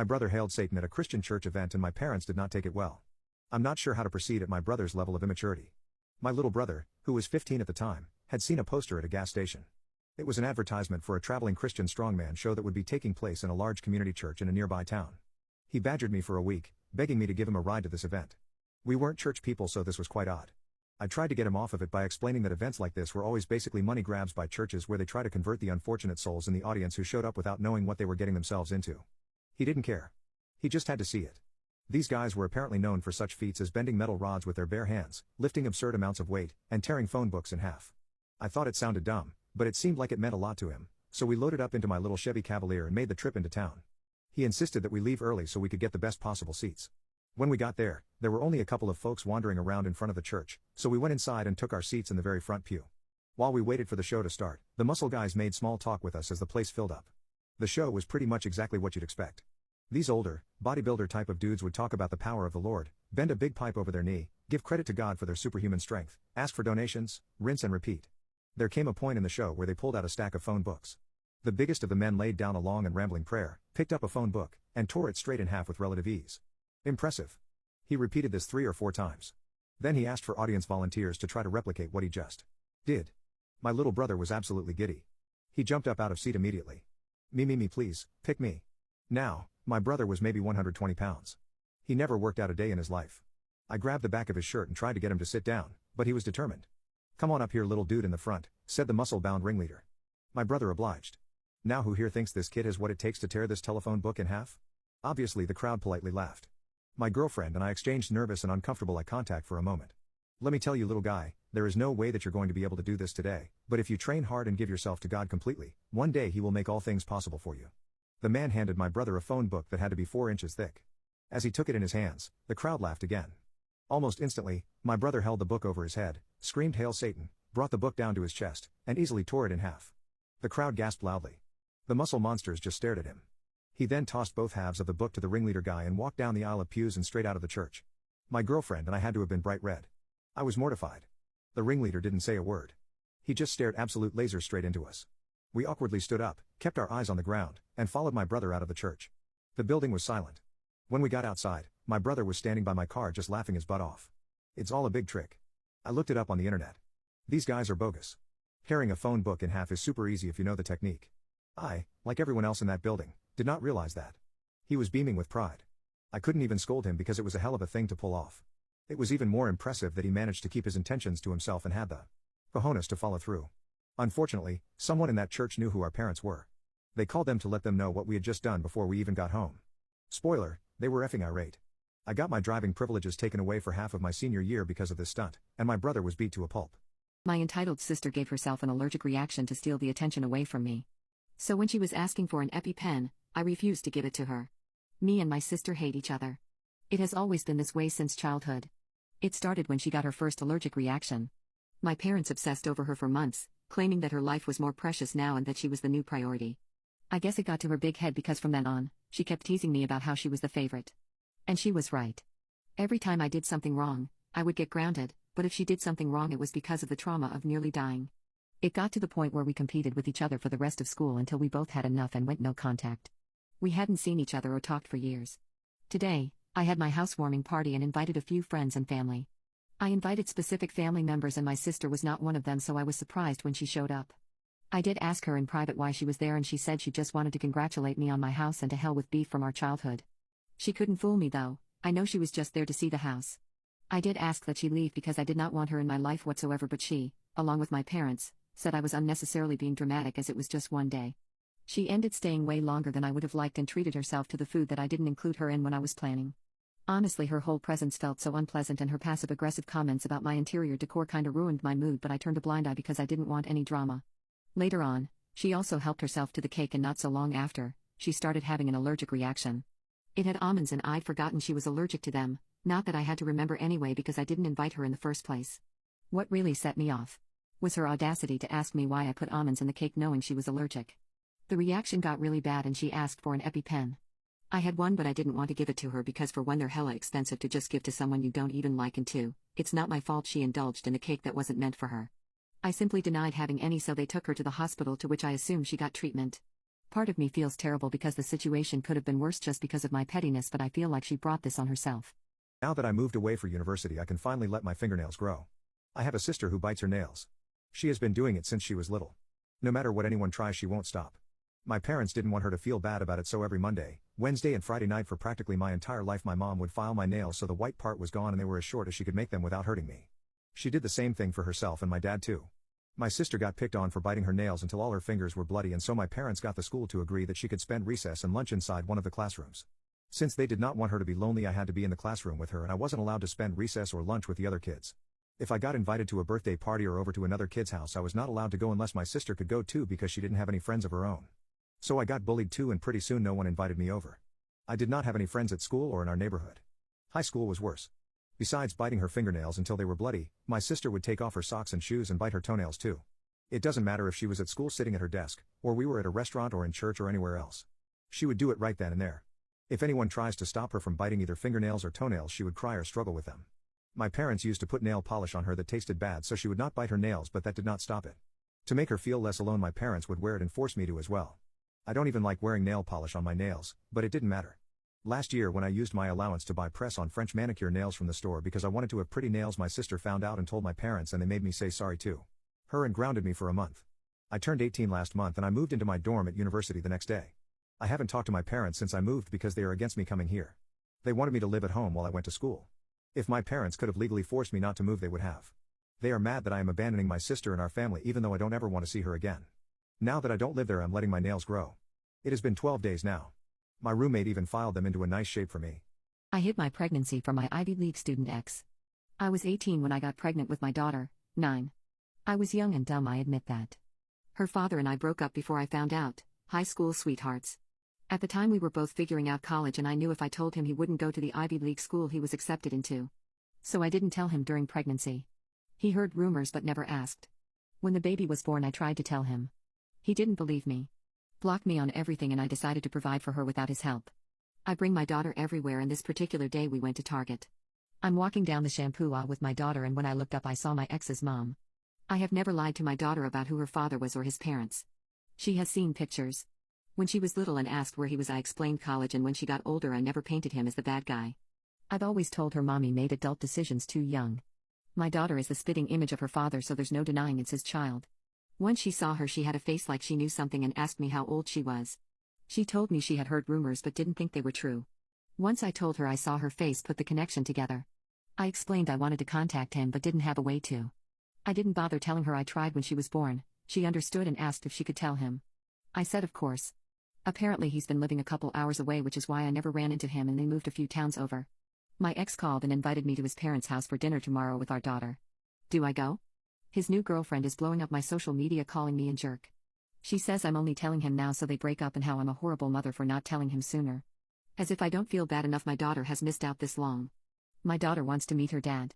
My brother hailed Satan at a Christian church event and my parents did not take it well. I'm not sure how to proceed at my brother's level of immaturity. My little brother, who was 15 at the time, had seen a poster at a gas station. It was an advertisement for a traveling Christian strongman show that would be taking place in a large community church in a nearby town. He badgered me for a week, begging me to give him a ride to this event. We weren't church people, so this was quite odd. I tried to get him off of it by explaining that events like this were always basically money grabs by churches where they try to convert the unfortunate souls in the audience who showed up without knowing what they were getting themselves into. He didn't care. He just had to see it. These guys were apparently known for such feats as bending metal rods with their bare hands, lifting absurd amounts of weight, and tearing phone books in half. I thought it sounded dumb, but it seemed like it meant a lot to him, so we loaded up into my little Chevy Cavalier and made the trip into town. He insisted that we leave early so we could get the best possible seats. When we got there were only a couple of folks wandering around in front of the church, so we went inside and took our seats in the very front pew. While we waited for the show to start, the muscle guys made small talk with us as the place filled up. The show was pretty much exactly what you'd expect. These older, bodybuilder type of dudes would talk about the power of the Lord, bend a big pipe over their knee, give credit to God for their superhuman strength, ask for donations, rinse and repeat. There came a point in the show where they pulled out a stack of phone books. The biggest of the men laid down a long and rambling prayer, picked up a phone book, and tore it straight in half with relative ease. Impressive. He repeated this 3 or 4 times. Then he asked for audience volunteers to try to replicate what he just did. My little brother was absolutely giddy. He jumped up out of seat immediately. Me please, pick me. Now, my brother was maybe 120 pounds. He never worked out a day in his life. I grabbed the back of his shirt and tried to get him to sit down, but he was determined. Come on up here, little dude in the front, said the muscle-bound ringleader. My brother obliged. Now who here thinks this kid has what it takes to tear this telephone book in half? Obviously the crowd politely laughed. My girlfriend and I exchanged nervous and uncomfortable eye contact for a moment. Let me tell you, little guy, there is no way that you're going to be able to do this today, but if you train hard and give yourself to God completely, one day He will make all things possible for you. The man handed my brother a phone book that had to be 4 inches thick. As he took it in his hands, the crowd laughed again. Almost instantly, my brother held the book over his head, screamed "Hail Satan," brought the book down to his chest, and easily tore it in half. The crowd gasped loudly. The muscle monsters just stared at him. He then tossed both halves of the book to the ringleader guy and walked down the aisle of pews and straight out of the church. My girlfriend and I had to have been bright red. I was mortified. The ringleader didn't say a word. He just stared absolute laser straight into us. We awkwardly stood up, kept our eyes on the ground, and followed my brother out of the church. The building was silent. When we got outside, my brother was standing by my car just laughing his butt off. It's all a big trick. I looked it up on the internet. These guys are bogus. Tearing a phone book in half is super easy if you know the technique. I, like everyone else in that building, did not realize that. He was beaming with pride. I couldn't even scold him because it was a hell of a thing to pull off. It was even more impressive that he managed to keep his intentions to himself and had the cojones to follow through. Unfortunately, someone in that church knew who our parents were. They called them to let them know what we had just done before we even got home. Spoiler, they were effing irate. I got my driving privileges taken away for half of my senior year because of this stunt, and my brother was beat to a pulp. My entitled sister gave herself an allergic reaction to steal the attention away from me. So when she was asking for an EpiPen, I refused to give it to her. Me and my sister hate each other. It has always been this way since childhood. It started when she got her first allergic reaction. My parents obsessed over her for months, claiming that her life was more precious now and that she was the new priority. I guess it got to her big head because from then on, she kept teasing me about how she was the favorite. And she was right. Every time I did something wrong, I would get grounded, but if she did something wrong it was because of the trauma of nearly dying. It got to the point where we competed with each other for the rest of school until we both had enough and went no contact. We hadn't seen each other or talked for years. Today, I had my housewarming party and invited a few friends and family. I invited specific family members and my sister was not one of them, so I was surprised when she showed up. I did ask her in private why she was there and she said she just wanted to congratulate me on my house and to hell with beef from our childhood. She couldn't fool me though. I know she was just there to see the house. I did ask that she leave because I did not want her in my life whatsoever, but she, along with my parents, said I was unnecessarily being dramatic as it was just one day. She ended staying way longer than I would have liked and treated herself to the food that I didn't include her in when I was planning. Honestly, her whole presence felt so unpleasant and her passive-aggressive comments about my interior decor kinda ruined my mood, but I turned a blind eye because I didn't want any drama. Later on, she also helped herself to the cake and not so long after, she started having an allergic reaction. It had almonds and I'd forgotten she was allergic to them, not that I had to remember anyway because I didn't invite her in the first place. What really set me off was her audacity to ask me why I put almonds in the cake knowing she was allergic. The reaction got really bad and she asked for an EpiPen. I had one but I didn't want to give it to her because for one they're hella expensive to just give to someone you don't even like, and two, it's not my fault she indulged in a cake that wasn't meant for her. I simply denied having any, so they took her to the hospital, to which I assume she got treatment. Part of me feels terrible because the situation could have been worse just because of my pettiness, but I feel like she brought this on herself. Now that I moved away for university, I can finally let my fingernails grow. I have a sister who bites her nails. She has been doing it since she was little. No matter what anyone tries, she won't stop. My parents didn't want her to feel bad about it, so every Monday, Wednesday and Friday night for practically my entire life my mom would file my nails so the white part was gone and they were as short as she could make them without hurting me. She did the same thing for herself and my dad too. My sister got picked on for biting her nails until all her fingers were bloody, and so my parents got the school to agree that she could spend recess and lunch inside one of the classrooms. Since they did not want her to be lonely, I had to be in the classroom with her and I wasn't allowed to spend recess or lunch with the other kids. If I got invited to a birthday party or over to another kid's house, I was not allowed to go unless my sister could go too because she didn't have any friends of her own. So I got bullied too, and pretty soon no one invited me over. I did not have any friends at school or in our neighborhood. High school was worse. Besides biting her fingernails until they were bloody, my sister would take off her socks and shoes and bite her toenails too. It doesn't matter if she was at school sitting at her desk, or we were at a restaurant or in church or anywhere else. She would do it right then and there. If anyone tries to stop her from biting either fingernails or toenails, she would cry or struggle with them. My parents used to put nail polish on her that tasted bad so she would not bite her nails, but that did not stop it. To make her feel less alone, my parents would wear it and force me to as well. I don't even like wearing nail polish on my nails, but it didn't matter. Last year when I used my allowance to buy press-on French manicure nails from the store because I wanted to have pretty nails, my sister found out and told my parents, and they made me say sorry too. Her and grounded me for a month. I turned 18 last month and I moved into my dorm at university the next day. I haven't talked to my parents since I moved because they are against me coming here. They wanted me to live at home while I went to school. If my parents could have legally forced me not to move, they would have. They are mad that I am abandoning my sister and our family even though I don't ever want to see her again. Now that I don't live there, I'm letting my nails grow. It has been 12 days now. My roommate even filed them into a nice shape for me. I hid my pregnancy from my Ivy League student ex. I was 18 when I got pregnant with my daughter, 9. I was young and dumb, I admit that. Her father and I broke up before I found out, high school sweethearts. At the time we were both figuring out college and I knew if I told him he wouldn't go to the Ivy League school he was accepted into. So I didn't tell him during pregnancy. He heard rumors but never asked. When the baby was born I tried to tell him. He didn't believe me. Blocked me on everything, and I decided to provide for her without his help. I bring my daughter everywhere, and this particular day we went to Target. I'm walking down the shampoo aisle with my daughter and when I looked up I saw my ex's mom. I have never lied to my daughter about who her father was or his parents. She has seen pictures. When she was little and asked where he was I explained college, and when she got older I never painted him as the bad guy. I've always told her mommy made adult decisions too young. My daughter is the spitting image of her father, so there's no denying it's his child. Once she saw her she had a face like she knew something and asked me how old she was. She told me she had heard rumors but didn't think they were true. Once I told her I saw her face put the connection together. I explained I wanted to contact him but didn't have a way to. I didn't bother telling her I tried when she was born. She understood and asked if she could tell him. I said of course. Apparently he's been living a couple hours away, which is why I never ran into him, and they moved a few towns over. My ex called and invited me to his parents' house for dinner tomorrow with our daughter. Do I go? His new girlfriend is blowing up my social media calling me a jerk. She says I'm only telling him now so they break up and how I'm a horrible mother for not telling him sooner. As if I don't feel bad enough my daughter has missed out this long. My daughter wants to meet her dad.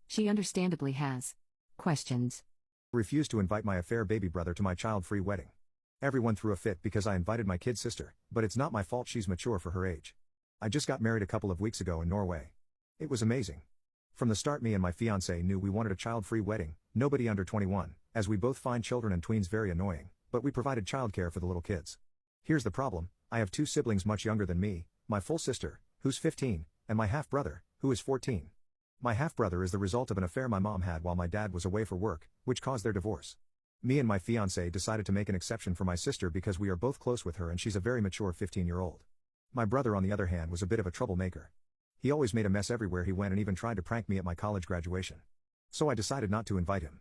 She understandably has questions. Refused to invite my affair baby brother to my child-free wedding. Everyone threw a fit because I invited my kid sister, but it's not my fault, she's mature for her age. I just got married a couple of weeks ago in Norway. It was amazing. From the start me and my fiancé knew we wanted a child-free wedding, nobody under 21, as we both find children and tweens very annoying, but we provided childcare for the little kids. Here's the problem, I have 2 siblings much younger than me, my full sister, who's 15, and my half-brother, who is 14. My half-brother is the result of an affair my mom had while my dad was away for work, which caused their divorce. Me and my fiancé decided to make an exception for my sister because we are both close with her and she's a very mature 15-year-old. My brother on the other hand was a bit of a troublemaker. He always made a mess everywhere he went and even tried to prank me at my college graduation. So I decided not to invite him.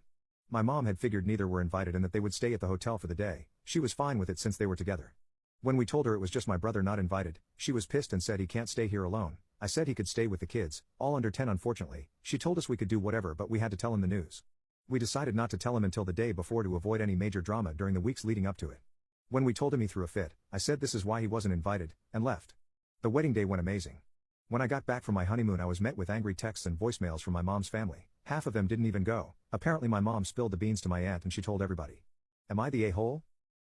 My mom had figured neither were invited and that they would stay at the hotel for the day. She was fine with it since they were together. When we told her it was just my brother not invited, she was pissed and said he can't stay here alone. I said he could stay with the kids, all under 10 unfortunately. She told us we could do whatever but we had to tell him the news. We decided not to tell him until the day before to avoid any major drama during the weeks leading up to it. When we told him he threw a fit, I said this is why he wasn't invited, and left. The wedding day went amazing. When I got back from my honeymoon I was met with angry texts and voicemails from my mom's family. Half of them didn't even go. Apparently my mom spilled the beans to my aunt and she told everybody. Am I the a-hole?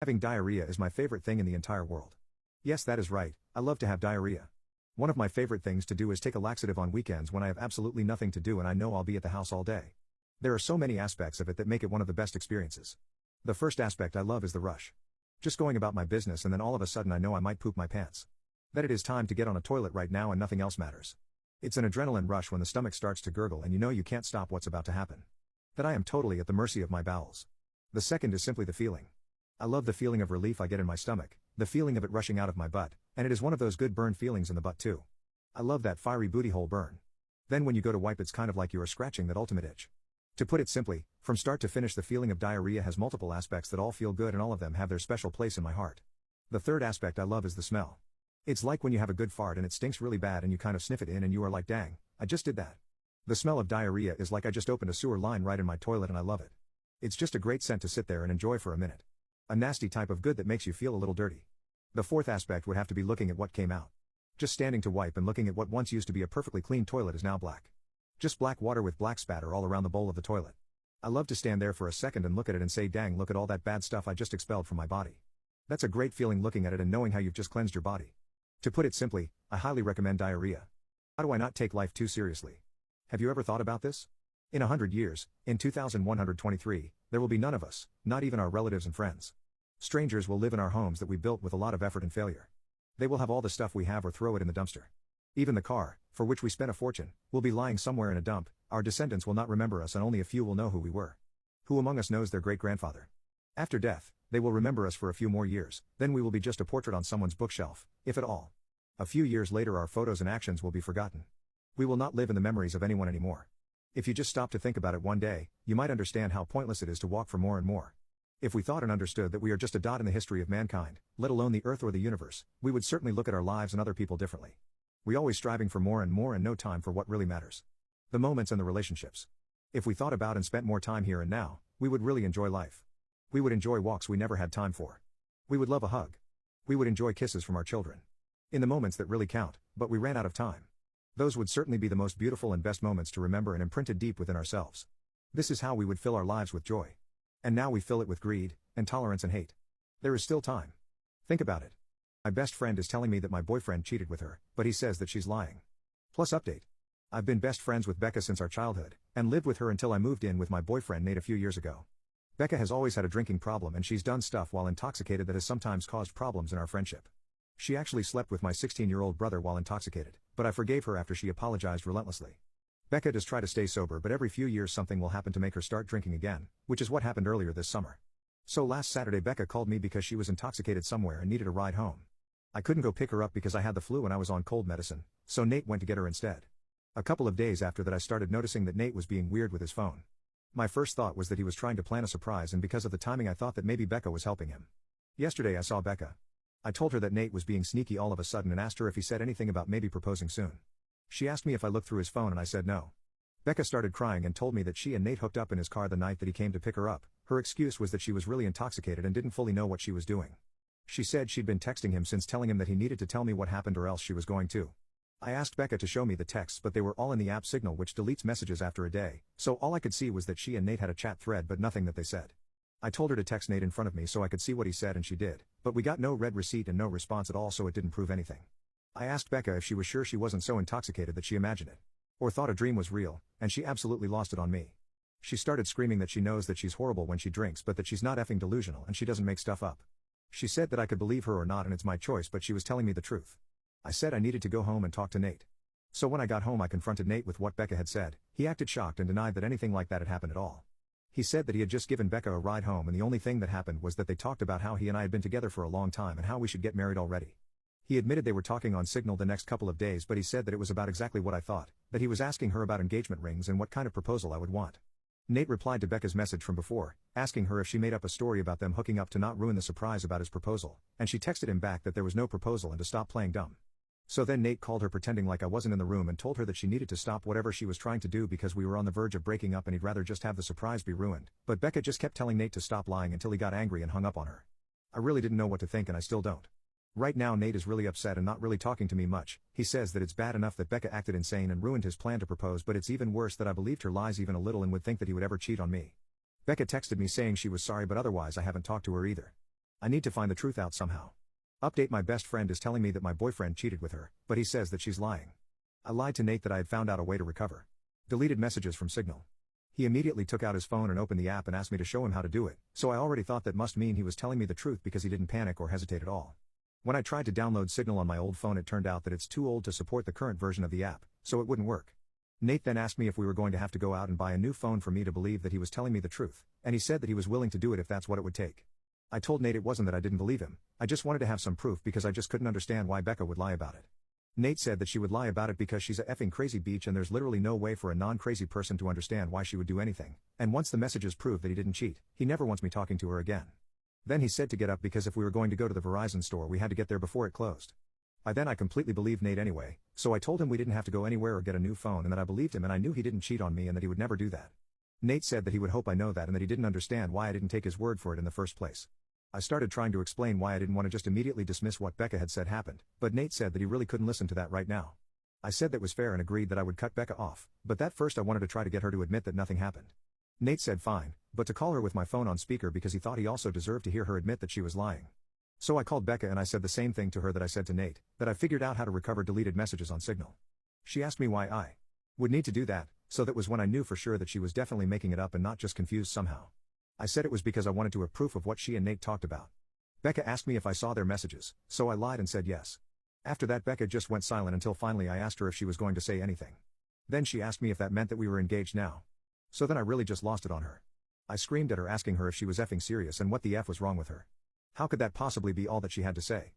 Having diarrhea is my favorite thing in the entire world. Yes, that is right, I love to have diarrhea. One of my favorite things to do is take a laxative on weekends when I have absolutely nothing to do and I know I'll be at the house all day. There are so many aspects of it that make it one of the best experiences. The first aspect I love is the rush. Just going about my business and then all of a sudden I know I might poop my pants. That it is time to get on a toilet right now and nothing else matters. It's an adrenaline rush when the stomach starts to gurgle and you know you can't stop what's about to happen. That I am totally at the mercy of my bowels. The second is simply the feeling. I love the feeling of relief I get in my stomach, the feeling of it rushing out of my butt, and it is one of those good burn feelings in the butt too. I love that fiery booty hole burn. Then when you go to wipe it's kind of like you are scratching that ultimate itch. To put it simply, from start to finish the feeling of diarrhea has multiple aspects that all feel good and all of them have their special place in my heart. The third aspect I love is the smell. It's like when you have a good fart and it stinks really bad and you kind of sniff it in and you are like dang, I just did that. The smell of diarrhea is like I just opened a sewer line right in my toilet and I love it. It's just a great scent to sit there and enjoy for a minute. A nasty type of good that makes you feel a little dirty. The fourth aspect would have to be looking at what came out. Just standing to wipe and looking at what once used to be a perfectly clean toilet is now black. Just black water with black spatter all around the bowl of the toilet. I love to stand there for a second and look at it and say dang look at all that bad stuff I just expelled from my body. That's a great feeling looking at it and knowing how you've just cleansed your body. To put it simply, I highly recommend diarrhea. How do I not take life too seriously? Have you ever thought about this? In 100 years, in 2123, there will be none of us, not even our relatives and friends. Strangers will live in our homes that we built with a lot of effort and failure. They will have all the stuff we have or throw it in the dumpster. Even the car, for which we spent a fortune, will be lying somewhere in a dump. Our descendants will not remember us and only a few will know who we were. Who among us knows their great-grandfather? After death, they will remember us for a few more years, then we will be just a portrait on someone's bookshelf, if at all. A few years later our photos and actions will be forgotten. We will not live in the memories of anyone anymore. If you just stop to think about it one day, you might understand how pointless it is to walk for more and more. If we thought and understood that we are just a dot in the history of mankind, let alone the earth or the universe, we would certainly look at our lives and other people differently. We always striving for more and no time for what really matters. The moments and the relationships. If we thought about and spent more time here and now, we would really enjoy life. We would enjoy walks we never had time for. We would love a hug. We would enjoy kisses from our children. In the moments that really count, but we ran out of time. Those would certainly be the most beautiful and best moments to remember and imprinted deep within ourselves. This is how we would fill our lives with joy. And now we fill it with greed, intolerance and hate. There is still time. Think about it. My best friend is telling me that my boyfriend cheated with her, but he says that she's lying. Plus update. I've been best friends with Becca since our childhood, and lived with her until I moved in with my boyfriend Nate a few years ago. Becca has always had a drinking problem and she's done stuff while intoxicated that has sometimes caused problems in our friendship. She actually slept with my 16-year-old brother while intoxicated, but I forgave her after she apologized relentlessly. Becca does try to stay sober but every few years something will happen to make her start drinking again, which is what happened earlier this summer. So last Saturday Becca called me because she was intoxicated somewhere and needed a ride home. I couldn't go pick her up because I had the flu and I was on cold medicine, so Nate went to get her instead. A couple of days after that I started noticing that Nate was being weird with his phone. My first thought was that he was trying to plan a surprise and because of the timing I thought that maybe Becca was helping him. Yesterday I saw Becca. I told her that Nate was being sneaky all of a sudden and asked her if he said anything about maybe proposing soon. She asked me if I looked through his phone and I said no. Becca started crying and told me that she and Nate hooked up in his car the night that he came to pick her up. Her excuse was that she was really intoxicated and didn't fully know what she was doing. She said she'd been texting him since telling him that he needed to tell me what happened or else she was going to. I asked Becca to show me the texts but they were all in the app Signal which deletes messages after a day, so all I could see was that she and Nate had a chat thread but nothing that they said. I told her to text Nate in front of me so I could see what he said and she did, but we got no read receipt and no response at all so it didn't prove anything. I asked Becca if she was sure she wasn't so intoxicated that she imagined it. Or thought a dream was real, and she absolutely lost it on me. She started screaming that she knows that she's horrible when she drinks but that she's not effing delusional and she doesn't make stuff up. She said that I could believe her or not and it's my choice but she was telling me the truth. I said I needed to go home and talk to Nate. So when I got home I confronted Nate with what Becca had said. He acted shocked and denied that anything like that had happened at all. He said that he had just given Becca a ride home and the only thing that happened was that they talked about how he and I had been together for a long time and how we should get married already. He admitted they were talking on Signal the next couple of days but he said that it was about exactly what I thought, that he was asking her about engagement rings and what kind of proposal I would want. Nate replied to Becca's message from before, asking her if she made up a story about them hooking up to not ruin the surprise about his proposal, and she texted him back that there was no proposal and to stop playing dumb. So then Nate called her pretending like I wasn't in the room and told her that she needed to stop whatever she was trying to do because we were on the verge of breaking up and he'd rather just have the surprise be ruined, but Becca just kept telling Nate to stop lying until he got angry and hung up on her. I really didn't know what to think and I still don't. Right now Nate is really upset and not really talking to me much. He says that it's bad enough that Becca acted insane and ruined his plan to propose but it's even worse that I believed her lies even a little and would think that he would ever cheat on me. Becca texted me saying she was sorry but otherwise I haven't talked to her either. I need to find the truth out somehow. Update: my best friend is telling me that my boyfriend cheated with her, but he says that she's lying. I lied to Nate that I had found out a way to recover. Deleted messages from Signal. He immediately took out his phone and opened the app and asked me to show him how to do it, so I already thought that must mean he was telling me the truth because he didn't panic or hesitate at all. When I tried to download Signal on my old phone, it turned out that it's too old to support the current version of the app, so it wouldn't work. Nate then asked me if we were going to have to go out and buy a new phone for me to believe that he was telling me the truth, and he said that he was willing to do it if that's what it would take. I told Nate it wasn't that I didn't believe him, I just wanted to have some proof because I just couldn't understand why Becca would lie about it. Nate said that she would lie about it because she's a effing crazy bitch and there's literally no way for a non-crazy person to understand why she would do anything, and once the messages prove that he didn't cheat, he never wants me talking to her again. Then he said to get up because if we were going to go to the Verizon store we had to get there before it closed. I completely believed Nate anyway, so I told him we didn't have to go anywhere or get a new phone and that I believed him and I knew he didn't cheat on me and that he would never do that. Nate said that he would hope I know that and that he didn't understand why I didn't take his word for it in the first place. I started trying to explain why I didn't want to just immediately dismiss what Becca had said happened, but Nate said that he really couldn't listen to that right now. I said that was fair and agreed that I would cut Becca off, but that first I wanted to try to get her to admit that nothing happened. Nate said fine, but to call her with my phone on speaker because he thought he also deserved to hear her admit that she was lying. So I called Becca and I said the same thing to her that I said to Nate, that I figured out how to recover deleted messages on Signal. She asked me why I would need to do that, so that was when I knew for sure that she was definitely making it up and not just confused somehow. I said it was because I wanted to have proof of what she and Nate talked about. Becca asked me if I saw their messages, so I lied and said yes. After that Becca just went silent until finally I asked her if she was going to say anything. Then she asked me if that meant that we were engaged now. So then I really just lost it on her. I screamed at her asking her if she was effing serious and what the F was wrong with her. How could that possibly be all that she had to say?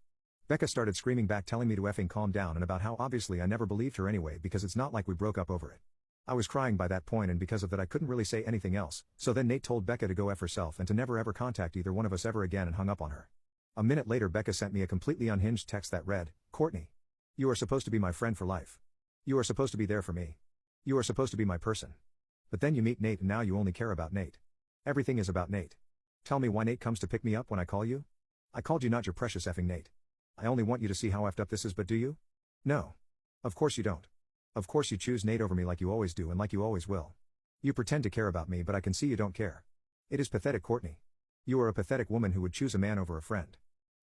Becca started screaming back telling me to effing calm down and about how obviously I never believed her anyway because it's not like we broke up over it. I was crying by that point and because of that I couldn't really say anything else, so then Nate told Becca to go F herself and to never ever contact either one of us ever again and hung up on her. A minute later Becca sent me a completely unhinged text that read, "Courtney. You are supposed to be my friend for life. You are supposed to be there for me. You are supposed to be my person. But then you meet Nate and now you only care about Nate. Everything is about Nate. Tell me why Nate comes to pick me up when I call you? I called you not your precious effing Nate. I only want you to see how effed up this is, but do you? No. Of course you don't. Of course you choose Nate over me like you always do and like you always will. You pretend to care about me but I can see you don't care. It is pathetic, Courtney. You are a pathetic woman who would choose a man over a friend.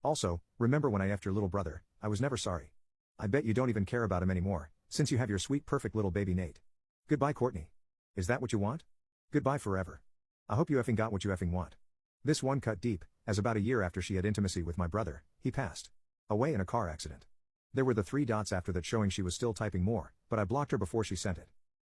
Also, remember when I effed your little brother, I was never sorry. I bet you don't even care about him anymore, since you have your sweet perfect little baby Nate. Goodbye, Courtney. Is that what you want? Goodbye forever. I hope you effing got what you effing want." This one cut deep, as about a year after she had intimacy with my brother, he passed away in a car accident. There were the 3 dots after that showing she was still typing more, but I blocked her before she sent it.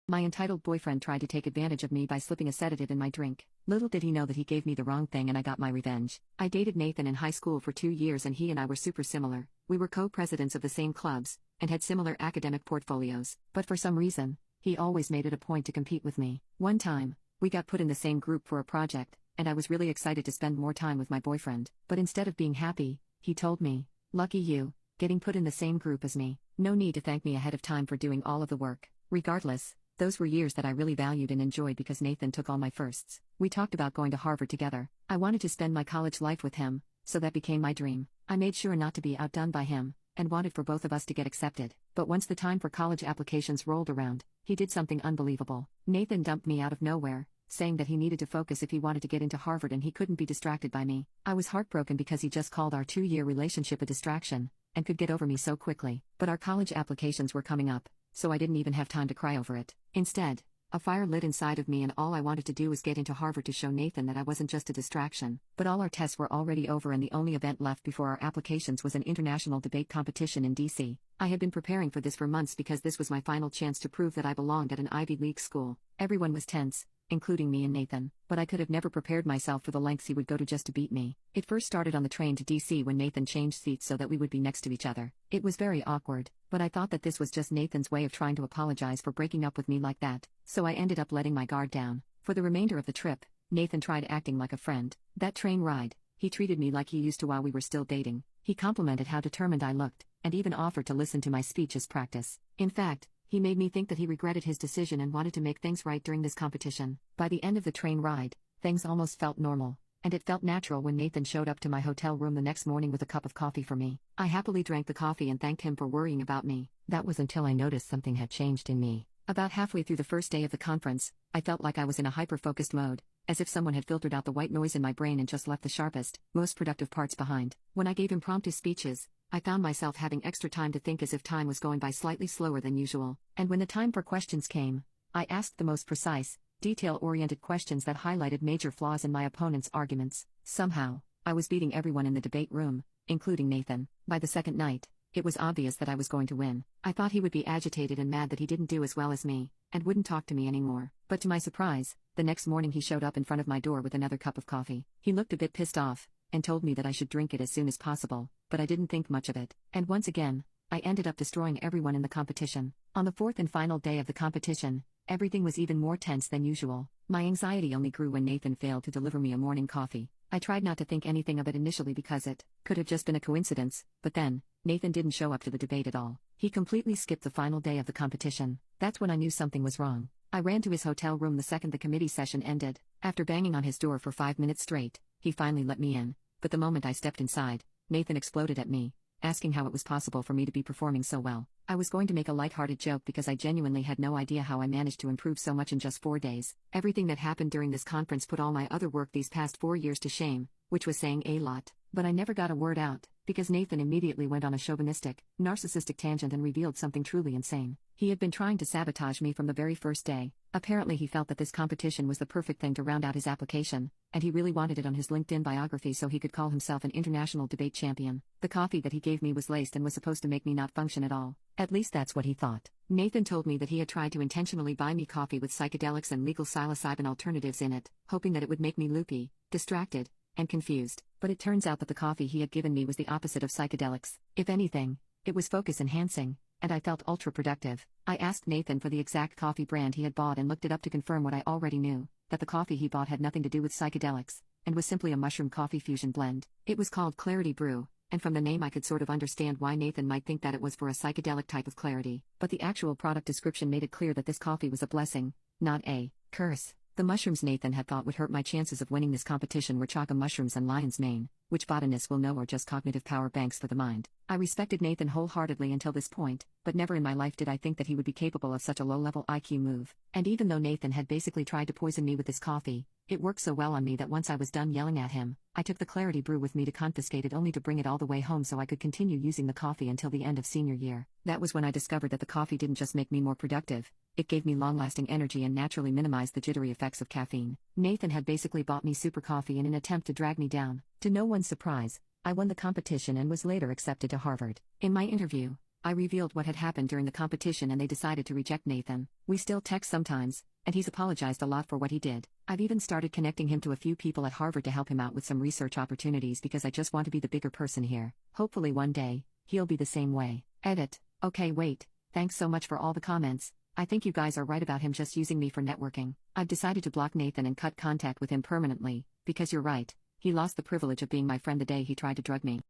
My entitled boyfriend tried to take advantage of me by slipping a sedative in my drink. Little did he know that he gave me the wrong thing and I got my revenge. I dated Nathan in high school for 2 years and he and I were super similar. We were co-presidents of the same clubs, and had similar academic portfolios, but for some reason, he always made it a point to compete with me. One time, we got put in the same group for a project, and I was really excited to spend more time with my boyfriend, but instead of being happy, he told me, "Lucky you, getting put in the same group as me. No need to thank me ahead of time for doing all of the work." Regardless, those were years that I really valued and enjoyed because Nathan took all my firsts. We talked about going to Harvard together. I wanted to spend my college life with him, so that became my dream. I made sure not to be outdone by him, and wanted for both of us to get accepted. But once the time for college applications rolled around, he did something unbelievable. Nathan dumped me out of nowhere, saying that he needed to focus if he wanted to get into Harvard and he couldn't be distracted by me. I was heartbroken because he just called our 2-year relationship a distraction, and could get over me so quickly. But our college applications were coming up, so I didn't even have time to cry over it. Instead, a fire lit inside of me and all I wanted to do was get into Harvard to show Nathan that I wasn't just a distraction. But all our tests were already over and the only event left before our applications was an international debate competition in DC. I had been preparing for this for months because this was my final chance to prove that I belonged at an Ivy League school. Everyone was tense, including me and Nathan, but I could have never prepared myself for the lengths he would go to just to beat me. It first started on the train to DC when Nathan changed seats so that we would be next to each other. It was very awkward, but I thought that this was just Nathan's way of trying to apologize for breaking up with me like that, so I ended up letting my guard down. For the remainder of the trip, Nathan tried acting like a friend. That train ride, he treated me like he used to while we were still dating. He complimented how determined I looked, and even offered to listen to my speech as practice. In fact, he made me think that he regretted his decision and wanted to make things right during this competition. By the end of the train ride, things almost felt normal, and it felt natural when Nathan showed up to my hotel room the next morning with a cup of coffee for me. I happily drank the coffee and thanked him for worrying about me. That was until I noticed something had changed in me. About halfway through the first day of the conference, I felt like I was in a hyper-focused mode, as if someone had filtered out the white noise in my brain and just left the sharpest, most productive parts behind. When I gave impromptu speeches, I found myself having extra time to think as if time was going by slightly slower than usual. And when the time for questions came, I asked the most precise, detail-oriented questions that highlighted major flaws in my opponent's arguments. Somehow, I was beating everyone in the debate room, including Nathan. By the second night, it was obvious that I was going to win. I thought he would be agitated and mad that he didn't do as well as me, and wouldn't talk to me anymore. But to my surprise, the next morning he showed up in front of my door with another cup of coffee. He looked a bit pissed off, and told me that I should drink it as soon as possible, but I didn't think much of it. And once again, I ended up destroying everyone in the competition. On the fourth and final day of the competition, everything was even more tense than usual. My anxiety only grew when Nathan failed to deliver me a morning coffee. I tried not to think anything of it initially because it could have just been a coincidence, but then, Nathan didn't show up to the debate at all. He completely skipped the final day of the competition. That's when I knew something was wrong. I ran to his hotel room the second the committee session ended. After banging on his door for 5 minutes straight, he finally let me in. But the moment I stepped inside, Nathan exploded at me, asking how it was possible for me to be performing so well. I was going to make a lighthearted joke because I genuinely had no idea how I managed to improve so much in just 4 days. Everything that happened during this conference put all my other work these past 4 years to shame, which was saying a lot. But I never got a word out, because Nathan immediately went on a chauvinistic, narcissistic tangent and revealed something truly insane. He had been trying to sabotage me from the very first day. Apparently he felt that this competition was the perfect thing to round out his application, and he really wanted it on his LinkedIn biography so he could call himself an international debate champion. The coffee that he gave me was laced and was supposed to make me not function at all. At least that's what he thought. Nathan told me that he had tried to intentionally buy me coffee with psychedelics and legal psilocybin alternatives in it, hoping that it would make me loopy, distracted, and confused. But it turns out that the coffee he had given me was the opposite of psychedelics. If anything, it was focus enhancing, and I felt ultra productive. I asked Nathan for the exact coffee brand he had bought and looked it up to confirm what I already knew, that the coffee he bought had nothing to do with psychedelics, and was simply a mushroom coffee fusion blend. It was called Clarity Brew, and from the name I could sort of understand why Nathan might think that it was for a psychedelic type of clarity. But the actual product description made it clear that this coffee was a blessing, not a curse. The mushrooms Nathan had thought would hurt my chances of winning this competition were chaga mushrooms and lion's mane, which botanists will know are just cognitive power banks for the mind. I respected Nathan wholeheartedly until this point, but never in my life did I think that he would be capable of such a low-level IQ move. And even though Nathan had basically tried to poison me with this coffee, it worked so well on me that once I was done yelling at him, I took the Clarity Brew with me to confiscate it only to bring it all the way home so I could continue using the coffee until the end of senior year. That was when I discovered that the coffee didn't just make me more productive, it gave me long-lasting energy and naturally minimized the jittery effects of caffeine. Nathan had basically bought me super coffee in an attempt to drag me down. To no one's surprise, I won the competition and was later accepted to Harvard. In my interview, I revealed what had happened during the competition and they decided to reject Nathan. We still text sometimes, and he's apologized a lot for what he did. I've even started connecting him to a few people at Harvard to help him out with some research opportunities because I just want to be the bigger person here. Hopefully one day, he'll be the same way. Edit. Okay, wait. Thanks so much for all the comments. I think you guys are right about him just using me for networking. I've decided to block Nathan and cut contact with him permanently, because you're right, he lost the privilege of being my friend the day he tried to drug me.